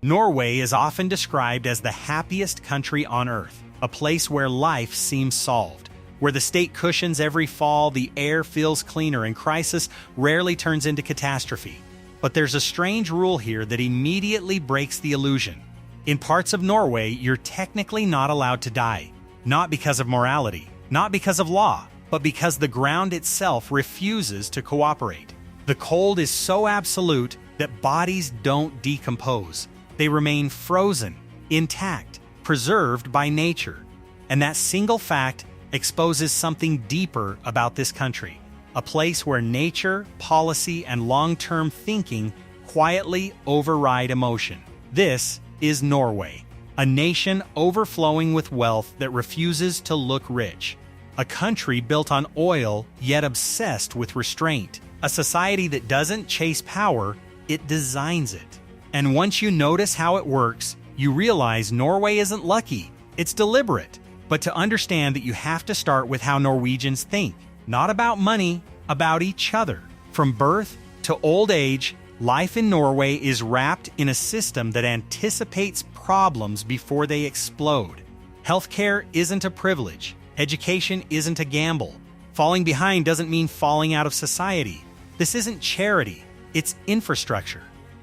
Norway is often described as the happiest country on Earth, a place where life seems solved, where the state cushions every fall, the air feels cleaner, and crisis rarely turns into catastrophe. But there's a strange rule here that immediately breaks the illusion. In parts of Norway, you're technically not allowed to die, not because of morality, not because of law, but because the ground itself refuses to cooperate. The cold is so absolute that bodies don't decompose. They remain frozen, intact, preserved by nature. And that single fact exposes something deeper about this country, a place where nature, policy, and long-term thinking quietly override emotion. This is Norway, a nation overflowing with wealth that refuses to look rich, a country built on oil yet obsessed with restraint, a society that doesn't chase power, it designs it. And once you notice how it works, you realize Norway isn't lucky, it's deliberate. But to understand that, you have to start with how Norwegians think, not about money, about each other. From birth to old age, life in Norway is wrapped in a system that anticipates problems before they explode. Healthcare isn't a privilege. Education isn't a gamble. Falling behind doesn't mean falling out of society. This isn't charity, it's infrastructure.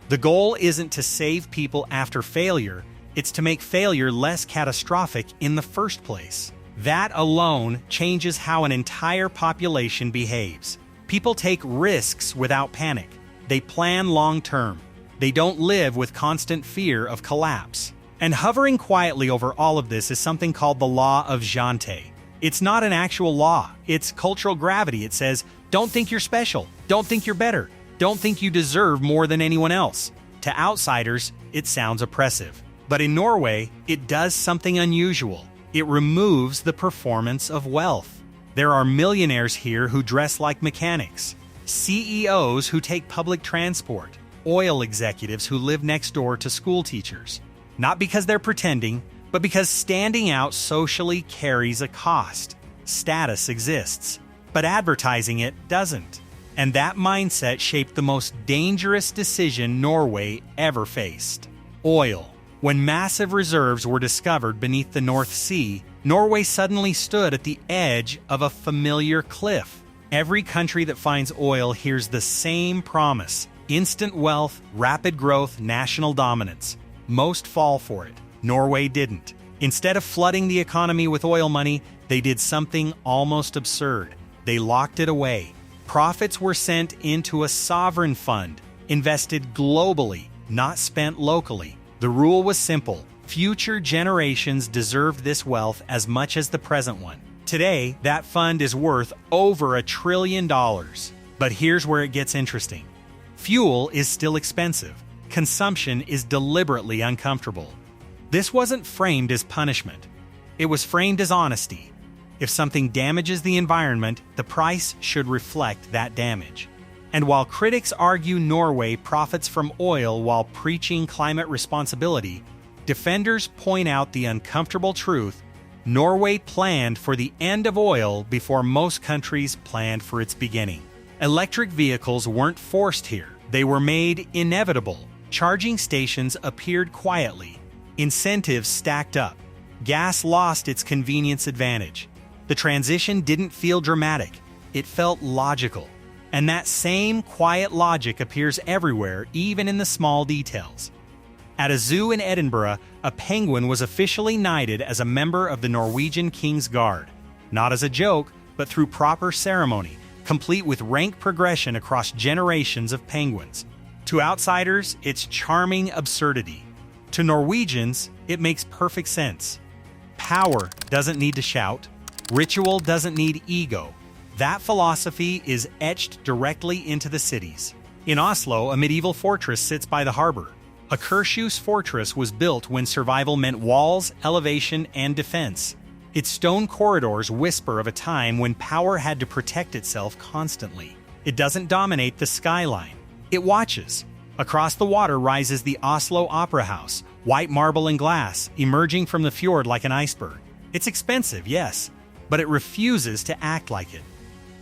The goal isn't to save people after failure, it's to make failure less catastrophic in the first place. That alone changes how an entire population behaves. People take risks without panic. They plan long-term. They don't live with constant fear of collapse. And hovering quietly over all of this is something called the Law of Jante. It's not an actual law. It's cultural gravity. It says, don't think you're special. Don't think you're better. Don't think you deserve more than anyone else. To outsiders, it sounds oppressive. But in Norway, it does something unusual. It removes the performance of wealth. There are millionaires here who dress like mechanics, CEOs who take public transport, oil executives who live next door to school teachers. Not because they're pretending, but because standing out socially carries a cost. Status exists, but advertising it doesn't. And that mindset shaped the most dangerous decision Norway ever faced: oil. When massive reserves were discovered beneath the North Sea, Norway suddenly stood at the edge of a familiar cliff. Every country that finds oil hears the same promise: instant wealth, rapid growth, national dominance. Most fall for it. Norway didn't. Instead of flooding the economy with oil money, they did something almost absurd. They locked it away. Profits were sent into a sovereign fund, invested globally, not spent locally. The rule was simple: future generations deserved this wealth as much as the present one. Today, that fund is worth over $1 trillion. But here's where it gets interesting. Fuel is still expensive. Consumption is deliberately uncomfortable. This wasn't framed as punishment. It was framed as honesty. If something damages the environment, the price should reflect that damage. And while critics argue Norway profits from oil while preaching climate responsibility, defenders point out the uncomfortable truth: Norway planned for the end of oil before most countries planned for its beginning. Electric vehicles weren't forced here. They were made inevitable. Charging stations appeared quietly. Incentives stacked up. Gas lost its convenience advantage. The transition didn't feel dramatic. It felt logical. And that same quiet logic appears everywhere, even in the small details. At a zoo in Edinburgh, a penguin was officially knighted as a member of the Norwegian King's Guard. Not as a joke, but through proper ceremony, complete with rank progression across generations of penguins. To outsiders, it's charming absurdity. To Norwegians, it makes perfect sense. Power doesn't need to shout. Ritual doesn't need ego. That philosophy is etched directly into the cities. In Oslo, a medieval fortress sits by the harbor. A Akershus fortress was built when survival meant walls, elevation, and defense. Its stone corridors whisper of a time when power had to protect itself constantly. It doesn't dominate the skyline. It watches. Across the water rises the Oslo Opera House, white marble and glass, emerging from the fjord like an iceberg. It's expensive, yes, but it refuses to act like it.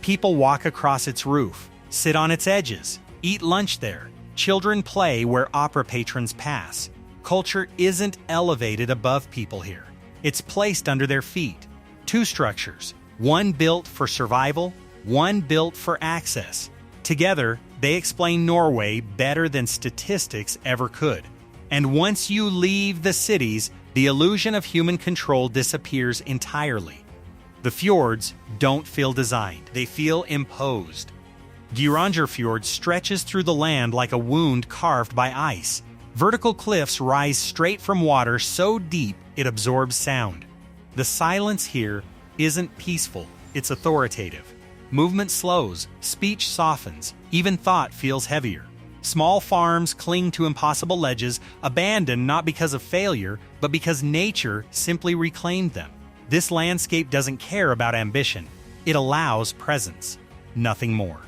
People walk across its roof, sit on its edges, eat lunch there. Children play where opera patrons pass. Culture isn't elevated above people here. It's placed under their feet. Two structures, one built for survival, one built for access. Together, they explain Norway better than statistics ever could. And once you leave the cities, the illusion of human control disappears entirely. The fjords don't feel designed, they feel imposed. Fjord stretches through the land like a wound carved by ice. Vertical cliffs rise straight from water so deep it absorbs sound. The silence here isn't peaceful, it's authoritative. Movement slows, speech softens, even thought feels heavier. Small farms cling to impossible ledges, abandoned not because of failure, but because nature simply reclaimed them. This landscape doesn't care about ambition. It allows presence, nothing more.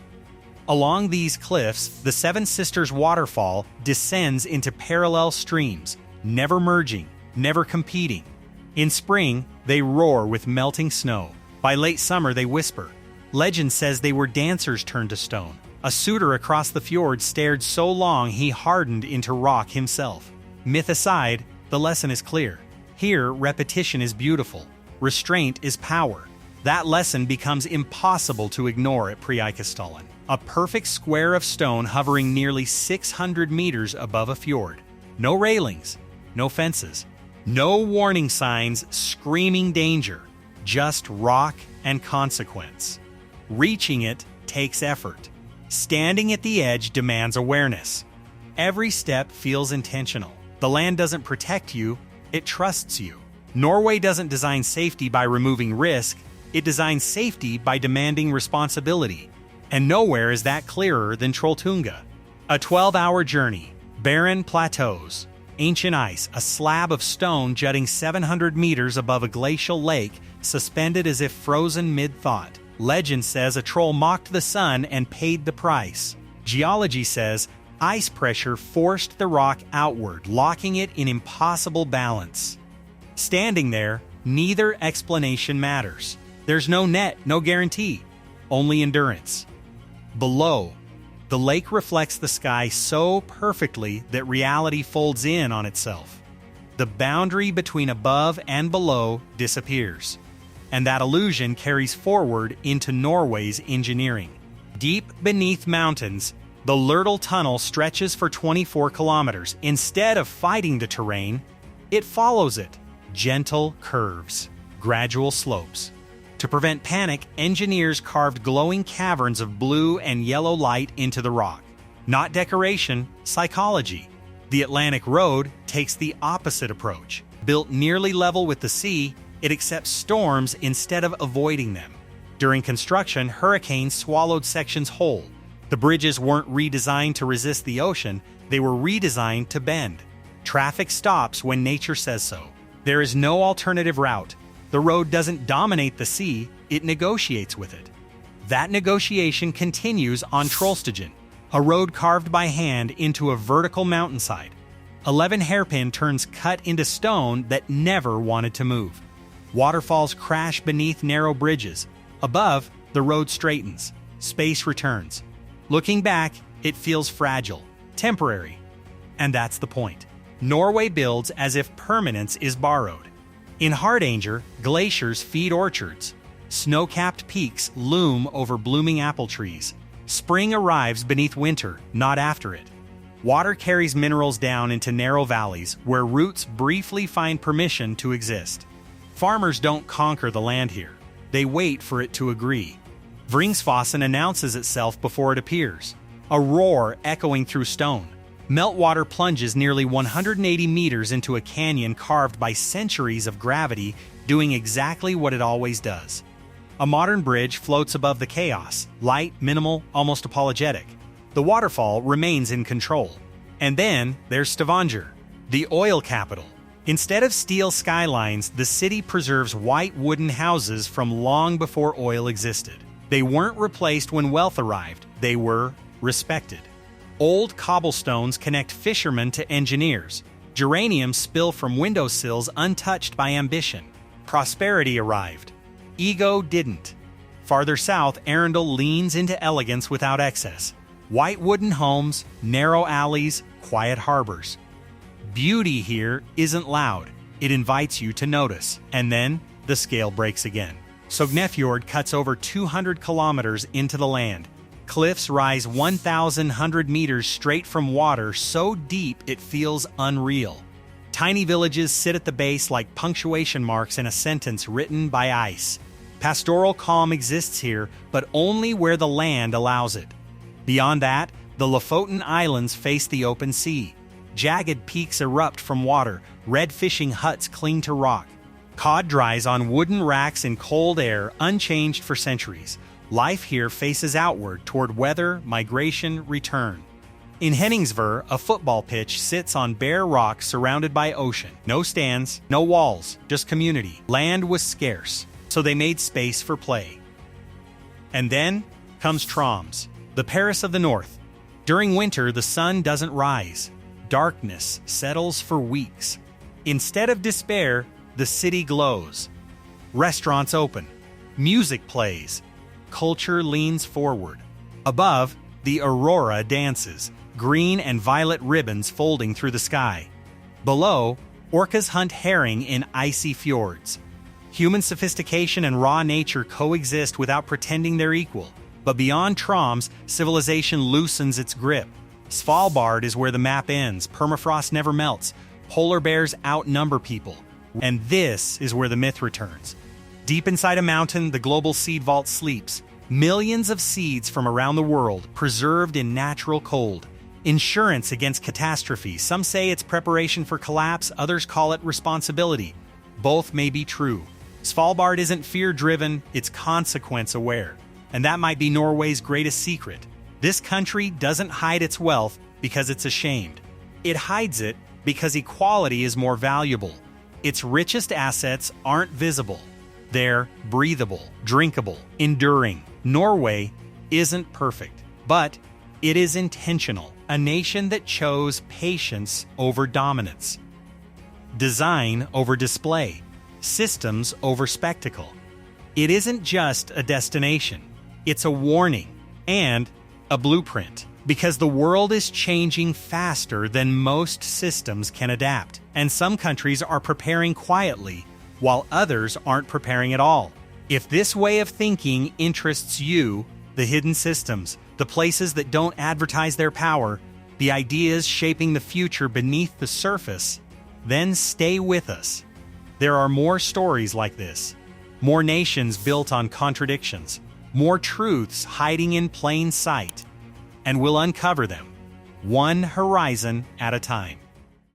Along these cliffs, the Seven Sisters waterfall descends into parallel streams, never merging, never competing. In spring, they roar with melting snow. By late summer, they whisper. Legend says they were dancers turned to stone. A suitor across the fjord stared so long he hardened into rock himself. Myth aside, the lesson is clear. Here, repetition is beautiful. Restraint is power. That lesson becomes impossible to ignore at Preikestolen, a perfect square of stone hovering nearly 600 meters above a fjord. No railings, no fences, no warning signs screaming danger, just rock and consequence. Reaching it takes effort. Standing at the edge demands awareness. Every step feels intentional. The land doesn't protect you, it trusts you. Norway doesn't design safety by removing risk, it designs safety by demanding responsibility. And nowhere is that clearer than Trolltunga. A 12-hour journey, barren plateaus, ancient ice, a slab of stone jutting 700 meters above a glacial lake, suspended as if frozen mid-thought. Legend says a troll mocked the sun and paid the price. Geology says ice pressure forced the rock outward, locking it in impossible balance. Standing there, neither explanation matters. There's no net, no guarantee, only endurance. Below, the lake reflects the sky so perfectly that reality folds in on itself. The boundary between above and below disappears. And that illusion carries forward into Norway's engineering. Deep beneath mountains, the Lurtle Tunnel stretches for 24 kilometers. Instead of fighting the terrain, it follows it. Gentle curves, gradual slopes. To prevent panic, engineers carved glowing caverns of blue and yellow light into the rock. Not decoration, psychology. The Atlantic Road takes the opposite approach. Built nearly level with the sea, it accepts storms instead of avoiding them. During construction, hurricanes swallowed sections whole. The bridges weren't redesigned to resist the ocean, they were redesigned to bend. Traffic stops when nature says so. There is no alternative route. The road doesn't dominate the sea, it negotiates with it. That negotiation continues on Trolltunga, a road carved by hand into a vertical mountainside. 11 hairpin turns cut into stone that never wanted to move. Waterfalls crash beneath narrow bridges. Above, the road straightens. Space returns. Looking back, it feels fragile, temporary. And that's the point. Norway builds as if permanence is borrowed. In Hardanger, glaciers feed orchards. Snow-capped peaks loom over blooming apple trees. Spring arrives beneath winter, not after it. Water carries minerals down into narrow valleys where roots briefly find permission to exist. Farmers don't conquer the land here. They wait for it to agree. Vringsfossen announces itself before it appears. A roar echoing through stone. Meltwater plunges nearly 180 meters into a canyon carved by centuries of gravity, doing exactly what it always does. A modern bridge floats above the chaos, light, minimal, almost apologetic. The waterfall remains in control. And then there's Stavanger, the oil capital. Instead of steel skylines, the city preserves white wooden houses from long before oil existed. They weren't replaced when wealth arrived, they were respected. Old cobblestones connect fishermen to engineers. Geraniums spill from windowsills untouched by ambition. Prosperity arrived. Ego didn't. Farther south, Arundel leans into elegance without excess. White wooden homes, narrow alleys, quiet harbors. Beauty here isn't loud. It invites you to notice. And then the scale breaks again. Sognefjord cuts over 200 kilometers into the land. Cliffs rise 1,100 meters straight from water so deep it feels unreal. Tiny villages sit at the base like punctuation marks in a sentence written by ice. Pastoral calm exists here, but only where the land allows it. Beyond that, the Lofoten Islands face the open sea. Jagged peaks erupt from water, red fishing huts cling to rock. Cod dries on wooden racks in cold air, unchanged for centuries. Life here faces outward toward weather, migration, return. In Henningsvær, a football pitch sits on bare rock surrounded by ocean. No stands, no walls, just community. Land was scarce, so they made space for play. And then comes Troms, the Paris of the North. During winter, the sun doesn't rise. Darkness settles for weeks. Instead of despair, the city glows. Restaurants open. Music plays. Culture leans forward. Above, the aurora dances, green and violet ribbons folding through the sky. Below, orcas hunt herring in icy fjords. Human sophistication and raw nature coexist without pretending they're equal. But beyond Troms, civilization loosens its grip. Svalbard is where the map ends. Permafrost never melts. Polar bears outnumber people. And this is where the myth returns. Deep inside a mountain, the global seed vault sleeps. Millions of seeds from around the world, preserved in natural cold. Insurance against catastrophe. Some say it's preparation for collapse, others call it responsibility. Both may be true. Svalbard isn't fear-driven, it's consequence-aware. And that might be Norway's greatest secret. This country doesn't hide its wealth because it's ashamed. It hides it because equality is more valuable. Its richest assets aren't visible. They're breathable, drinkable, enduring. Norway isn't perfect, but it is intentional. A nation that chose patience over dominance. Design over display. Systems over spectacle. It isn't just a destination. It's a warning and a blueprint, because the world is changing faster than most systems can adapt, and some countries are preparing quietly, while others aren't preparing at all. If this way of thinking interests you, the hidden systems, the places that don't advertise their power, the ideas shaping the future beneath the surface, then stay with us. There are more stories like this, more nations built on contradictions, more truths hiding in plain sight, and we'll uncover them, one horizon at a time.